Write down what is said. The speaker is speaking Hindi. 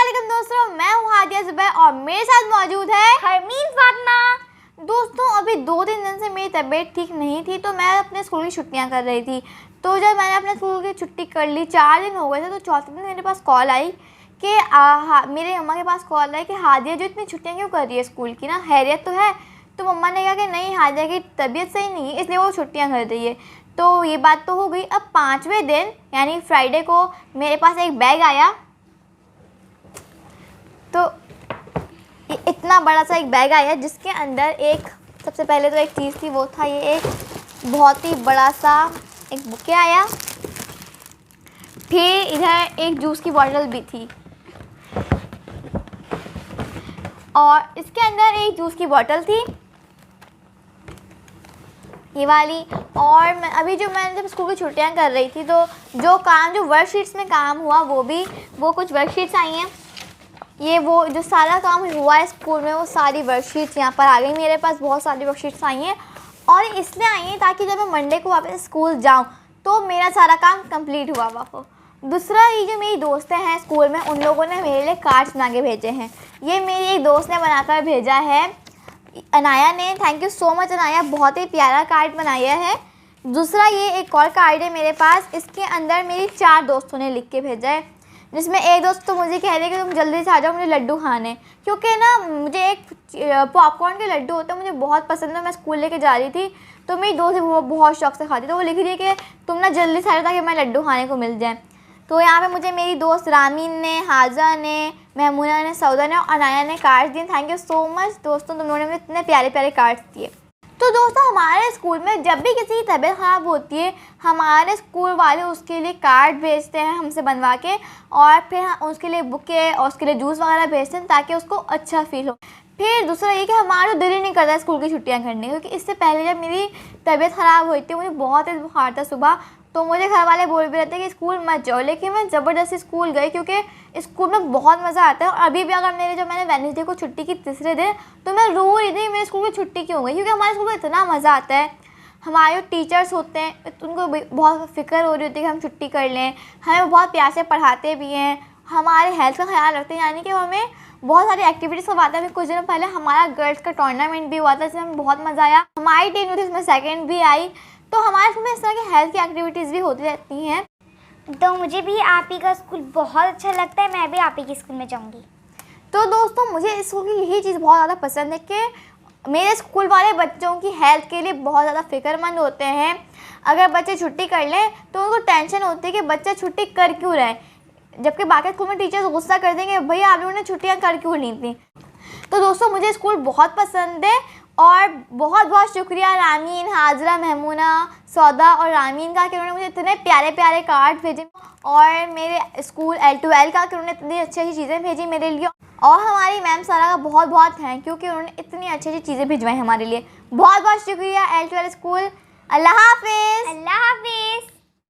अस्सलामुअलैकुम दोस्तों, मैं हूँ हादिया ज़ुबैर और मेरे साथ मौजूद है हरमीन फातिमा। दोस्तों अभी 2-3 दिन से मेरी तबीयत ठीक नहीं थी, तो मैं अपने स्कूल की छुट्टियां कर रही थी। तो जब मैंने अपने स्कूल की छुट्टी कर ली, 4 दिन हो गए थे, तो चौथे दिन मेरे पास कॉल आई कि मेरे मम्मा के पास कॉल आई कि हादिया जो इतनी छुट्टियाँ क्यों कर रही है स्कूल की, ना खैरियत तो है। तो मम्मा ने कहा कि नहीं, हादिया की तबीयत सही नहीं है, इसलिए वो छुट्टियाँ कर रही है। तो ये बात तो हो गई। अब 5वें दिन यानी फ्राइडे को मेरे पास एक बैग आया। तो इतना बड़ा सा एक बैग आया जिसके अंदर एक, सबसे पहले तो एक चीज़ थी, वो था ये एक बहुत ही बड़ा सा एक बुके आया। फिर इधर एक जूस की बोतल भी थी और इसके अंदर एक जूस की बोतल थी, ये वाली। और अभी मैंने जब स्कूल की छुट्टियां कर रही थी, तो जो वर्कशीट्स में काम हुआ वो कुछ वर्कशीट्स आई हैं। ये वो जो सारा काम हुआ है स्कूल में, वो सारी वर्कशीट्स यहाँ पर आ गई। मेरे पास बहुत सारी वर्कशीट्स आई हैं और इसलिए आई हैं ताकि जब मैं मंडे को वापस स्कूल जाऊँ तो मेरा सारा काम कंप्लीट हुआ हो। दूसरा, ये जो मेरी दोस्तें हैं स्कूल में, उन लोगों ने मेरे लिए कार्ड्स बना के भेजे हैं। ये मेरी एक दोस्त ने बनाकर भेजा है, अनाया ने। Thank you so much Anaya, बहुत ही प्यारा कार्ड बनाया है। दूसरा, ये एक और कार्ड है मेरे पास, इसके अंदर मेरी 4 दोस्तों ने लिख के भेजा है, जिसमें एक दोस्त तो मुझे कह रही है कि तुम जल्दी से आ जाओ, मुझे लड्डू खाने। क्योंकि ना मुझे एक पॉपकॉर्न के लड्डू होते हैं, मुझे बहुत पसंद है। मैं स्कूल लेके जा रही थी तो मेरी दोस्त वो बहुत शौक से खाती, तो वो लिख रही है कि तुम ना जल्दी से आ जाओ ताकि मैं लड्डू खाने को मिल जाए। तो यहाँ पे मुझे मेरी दोस्त रामीन ने, हाजा ने, महमूना ने, सौदा ने और अनाया ने कार्ड्स दिए। थैंक यू सो मच दोस्तों, तुम लोगों ने मुझे इतने प्यारे प्यारे कार्ड्स दिए। तो दोस्तों, हमारे स्कूल में जब भी किसी की तबीयत ख़राब होती है, हमारे स्कूल वाले उसके लिए कार्ड भेजते हैं हमसे बनवा के, और फिर उसके लिए बुके और उसके लिए जूस वगैरह भेजते हैं ताकि उसको अच्छा फील हो। फिर दूसरा ये कि हमारा दिल ही नहीं करता स्कूल की छुट्टियां करने, क्योंकि इससे पहले जब मेरी तबीयत ख़राब हुई थी, मुझे बहुत तेज़ बुखार था सुबह, तो मुझे घर वाले बोल भी रहते कि स्कूल मत जाओ, लेकिन मैं ज़बरदस्ती स्कूल गई क्योंकि स्कूल में बहुत मज़ा आता है। और अभी भी अगर मैंने वेडनेसडे को छुट्टी की तीसरे दिन, तो मैं रो रही थी मेरे स्कूल की छुट्टी क्यों गई, क्योंकि हमारे स्कूल में इतना मज़ा आता है। हमारे जो टीचर्स होते हैं उनको बहुत फ़िक्र हो रही होती है कि हम छुट्टी कर लें, हमें बहुत प्यार से पढ़ाते भी हैं, हमारे हेल्थ का ख्याल रखते हैं, यानी कि हमें बहुत सारी एक्टिविटीज़ करवाते हैं। कुछ दिनों पहले हमारा गर्ल्स का टूर्नामेंट भी हुआ था, जिसमें हमें बहुत मज़ा आया। हमारी टीम जो थी उसमें सेकेंड भी आई। तो हमारे स्कूल में इस तरह की हेल्थ की एक्टिविटीज़ भी होती रहती हैं। तो मुझे भी आप ही का स्कूल बहुत अच्छा लगता है, मैं भी आप ही के स्कूल में जाऊंगी। तो दोस्तों, मुझे इस स्कूल की यही चीज़ बहुत ज़्यादा पसंद है कि मेरे स्कूल वाले बच्चों की हेल्थ के लिए बहुत ज़्यादा फ़िक्रमंद होते हैं। अगर बच्चे छुट्टी कर लें तो उनको टेंशन होती है कि बच्चा छुट्टी कर क्यों रहे, जबकि बाकी स्कूल में टीचर्स गुस्सा कर देंगे, भैया आप लोगों ने छुट्टियाँ कर क्यों ली थी। तो दोस्तों, मुझे स्कूल बहुत पसंद है और बहुत बहुत शुक्रिया रामीन, हाजरा, महमूना, सौदा और रामीन का कि उन्होंने मुझे इतने प्यारे प्यारे कार्ड भेजे, और मेरे स्कूल L2L का कि उन्होंने इतनी अच्छी अच्छी चीज़ें भेजी मेरे लिए। और हमारी मैम सारा का बहुत बहुत थैंक यू कि उन्होंने इतनी अच्छी अच्छी चीज़ें भिजवाई हमारे लिए। बहुत बहुत शुक्रिया L2L स्कूल। अल्लाह हाफिज़। अल्लाह हाफिज़।